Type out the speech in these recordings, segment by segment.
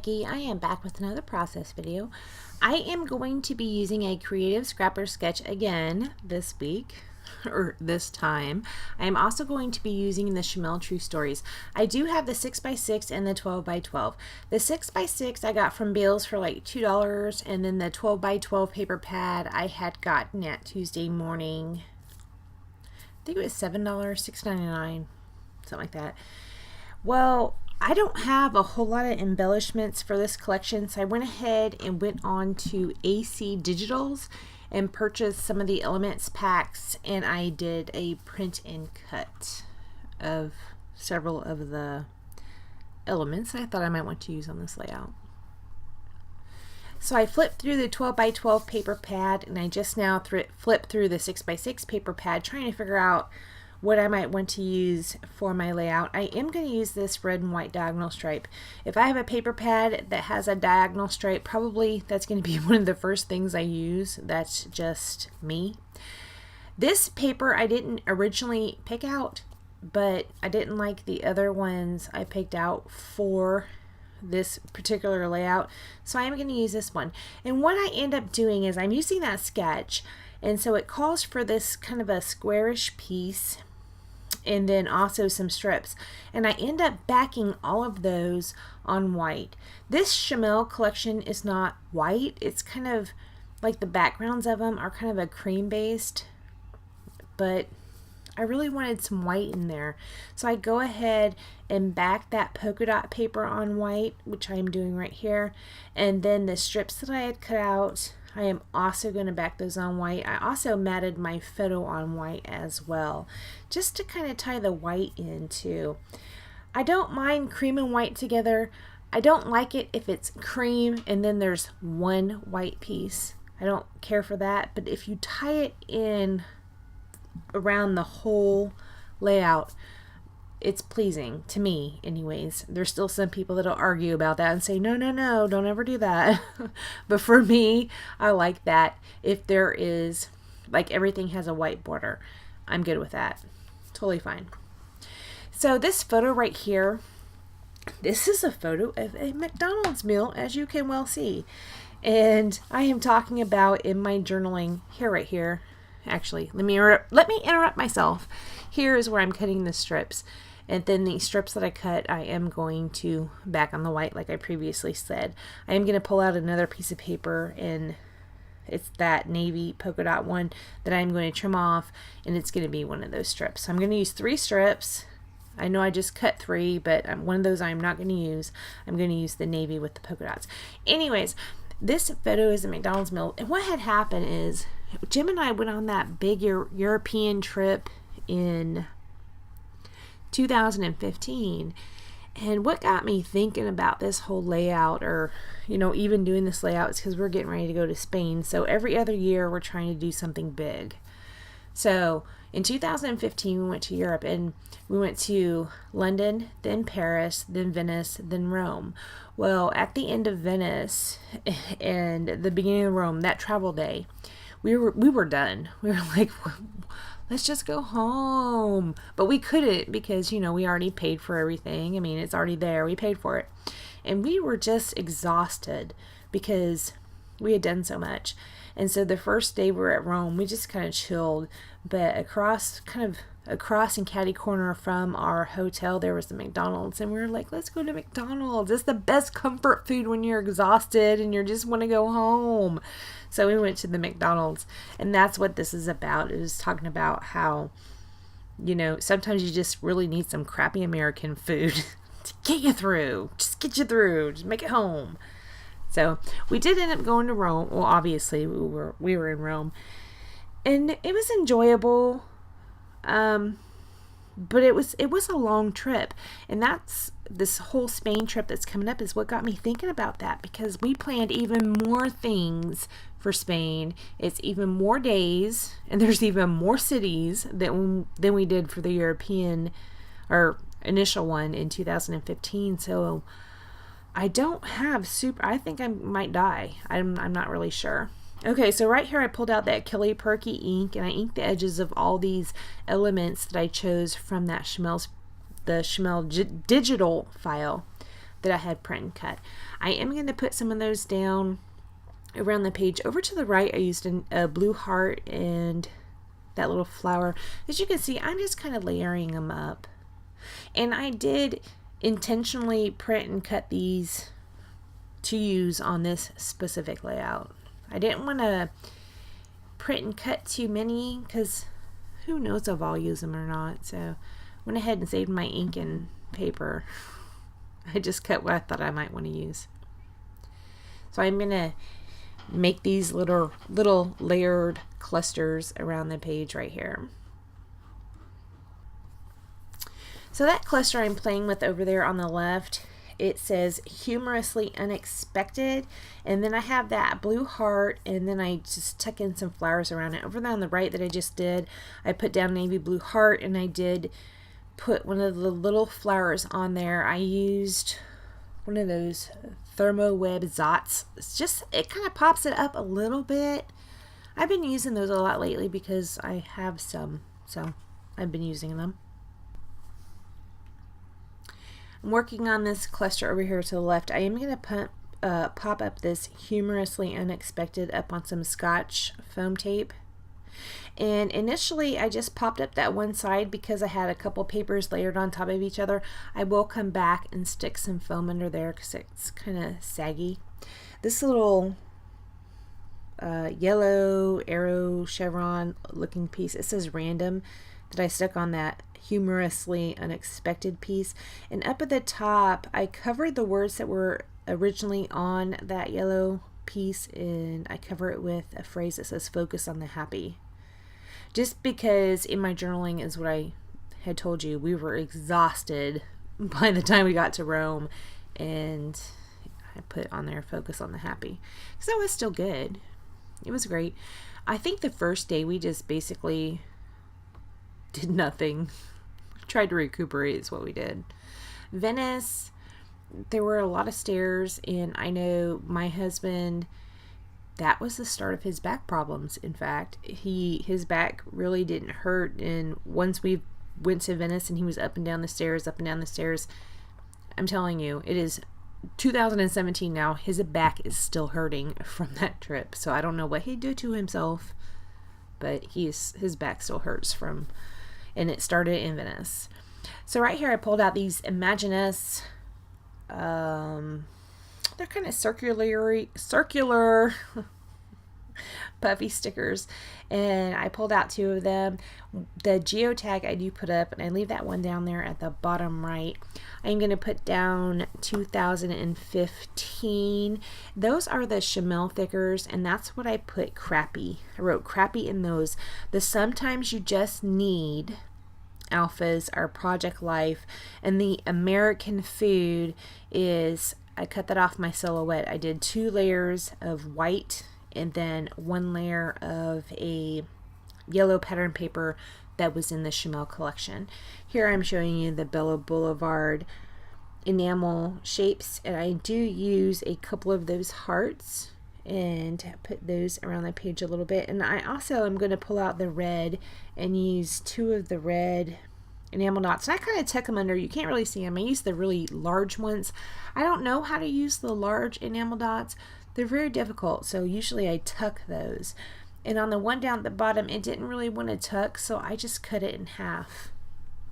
Becky. I am back with another process video. I am going to be using a creative scrapper sketch again this week, or this time. I am also going to be using the Chamel True Stories. I do have the 6x6 and the 12x12. The 6x6 I got from Bales for like $2, and then the 12x12 paper pad I had gotten at Tuesday morning. I think it was $7, $6.99, something like that. Well, I don't have a whole lot of embellishments for this collection, so I went ahead and went on to AC Digitals and purchased some of the Elements packs, and I did a print and cut of several of the elements I thought I might want to use on this layout. So I flipped through the 12x12 paper pad, and I just now flipped through the 6x6 paper pad, trying to figure out what I might want to use for my layout. I am going to use this red and white diagonal stripe. If I have a paper pad that has a diagonal stripe, probably that's going to be one of the first things I use. That's just me. This paper I didn't originally pick out, but I didn't like the other ones I picked out for this particular layout, so I am going to use this one. And what I end up doing is I'm using that sketch, and so it calls for this kind of a squarish piece and then also some strips, and I end up backing all of those on white. This Chamel collection is not white, it's kind of like the backgrounds of them are kind of a cream based, but I really wanted some white in there, so I go ahead and back that polka dot paper on white, which I am doing right here, and then the strips that I had cut out, I am also going to back those on white. I also matted my photo on white as well, just to kind of tie the white in too. I don't mind cream and white together. I don't like it if it's cream and then there's one white piece. I don't care for that, but if you tie it in around the whole layout, it's pleasing to me anyways. There's still some people that'll argue about that and say no, don't ever do that. But for me, I like that. If there is, like, everything has a white border, I'm good with that. Totally fine. So this photo right here, this is a photo of a McDonald's meal, as you can well see, and I am talking about in my journaling here, right here. Actually, let me interrupt myself. Here is where I'm cutting the strips, and then the strips that I cut I am going to back on the white, like I previously said. I am going to pull out another piece of paper, and it's that navy polka dot one that I'm going to trim off, and it's going to be one of those strips. So I'm going to use 3 strips. I know I just cut 3, but one of those I'm not going to use. I'm going to use the navy with the polka dots. Anyways, this photo is a McDonald's meal, and what had happened is Jim and I went on that big European trip in 2015, and what got me thinking about this whole layout, or even doing this layout, is because we're getting ready to go to Spain. So every other year we're trying to do something big. So in 2015 we went to Europe, and we went to London, then Paris, then Venice, then Rome. Well, at the end of Venice and the beginning of Rome, that travel day, we were done. We were like, let's just go home. But we couldn't, because we already paid for everything. I mean, it's already there. We paid for it. And we were just exhausted because we had done so much. And so the first day we were at Rome, we just kind of chilled. But across in catty corner from our hotel, there was the McDonald's, and we were like, let's go to McDonald's. It's the best comfort food when you're exhausted and you just want to go home. So we went to the McDonald's, and that's what this is about. It was talking about how, sometimes you just really need some crappy American food to get you through. Just get you through. Just make it home. So we did end up going to Rome. Well, obviously we were in Rome, and it was enjoyable. But it was a long trip, and that's this whole Spain trip that's coming up is what got me thinking about that, because we planned even more things for Spain. It's even more days, and there's even more cities than we did for the European or initial one in 2015. So I don't have I think I might die. I'm not really sure. Okay, so right here I pulled out that Kelly Perky ink, and I inked the edges of all these elements that I chose from that the Chamel digital file that I had print and cut. I am going to put some of those down around the page. Over to the right, I used a blue heart and that little flower. As you can see, I'm just kind of layering them up. And I did intentionally print and cut these to use on this specific layout. I didn't want to print and cut too many because who knows if I'll use them or not. So went ahead and saved my ink and paper. I just cut what I thought I might want to use. So I'm going to make these little layered clusters around the page right here. So that cluster I'm playing with over there on the left, it says humorously unexpected, and then I have that blue heart, and then I just tuck in some flowers around it. Over there on the right that I just did, I put down navy blue heart, and I did put one of the little flowers on there. I used one of those thermo web zots. It kind of pops it up a little bit. I've been using those a lot lately because I have some, so I've been using them. I'm working on this cluster over here to the left. I am going to pop up this humorously unexpected up on some Scotch foam tape. And initially I just popped up that one side because I had a couple papers layered on top of each other. I will come back and stick some foam under there because it's kind of saggy. This little yellow arrow chevron looking piece, it says random, that I stuck on that humorously unexpected piece. And up at the top I covered the words that were originally on that yellow piece, and I cover it with a phrase that says focus on the happy. Just because in my journaling, is what I had told you, we were exhausted by the time we got to Rome, and I put on there focus on the happy because that was still good. It was great. I think the first day we just basically did nothing. Tried to recuperate is what we did. Venice, there were a lot of stairs, and I know my husband, that was the start of his back problems. In fact, his back really didn't hurt, and once we went to Venice and he was up and down the stairs, I'm telling you, it is 2017 now. His back is still hurting from that trip. So I don't know what he'd do to himself, but his back still hurts from, and it started in Venice. So right here I pulled out these Imagine Us. They're kind of circular puffy stickers, and I pulled out two of them. The geotag I do put up, and I leave that one down there at the bottom right. I'm going to put down 2015. Those are the Chamel thickers, and that's what I put crappy. I wrote crappy in those. The Sometimes You Just Need alphas are Project Life, and the American Food is, I cut that off my silhouette. I did 2 layers of white and then 1 layer of a yellow pattern paper that was in the Chamel collection. Here I'm showing you the Bella Boulevard enamel shapes, and I do use a couple of those hearts and put those around the page a little bit. And I also am going to pull out the red and use 2 of the red enamel dots. And I kind of tuck them under. You can't really see them. I use the really large ones. I don't know how to use the large enamel dots. They're very difficult, so usually I tuck those. And on the one down at the bottom, it didn't really want to tuck, so I just cut it in half.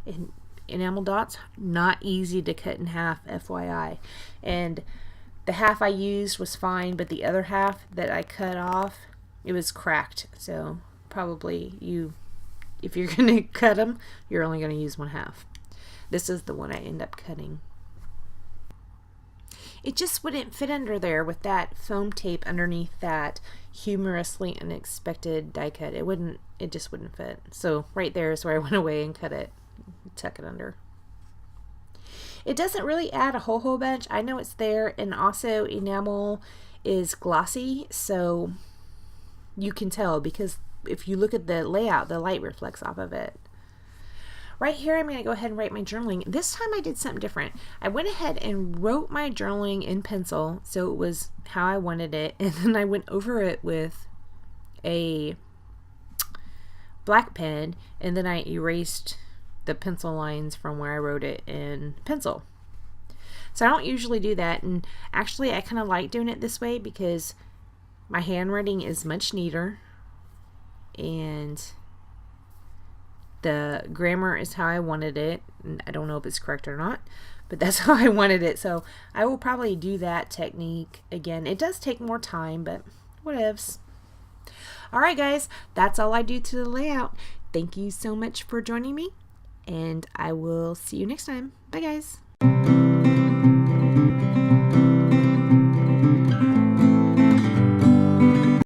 And enamel dots, not easy to cut in half, FYI. And the half I used was fine, but the other half that I cut off, it was cracked. So probably if you're going to cut them, you're only going to use 1/2. This is the one I end up cutting. It just wouldn't fit under there with that foam tape underneath that humorously unexpected die cut. It just wouldn't fit. So right there is where I went away and cut it, tuck it under. It doesn't really add a whole bunch. I know it's there, and also enamel is glossy, so you can tell because if you look at the layout, the light reflects off of it. Right here, I'm going to go ahead and write my journaling. This time I did something different. I went ahead and wrote my journaling in pencil, so it was how I wanted it, and then I went over it with a black pen, and then I erased the pencil lines from where I wrote it in pencil. So I don't usually do that, and actually I kind of like doing it this way because my handwriting is much neater and the grammar is how I wanted it. I don't know if it's correct or not, but that's how I wanted it. So I will probably do that technique again. It does take more time, but whatevs. Alright guys, that's all I do to the layout. Thank you so much for joining me, and I will see you next time. Bye guys.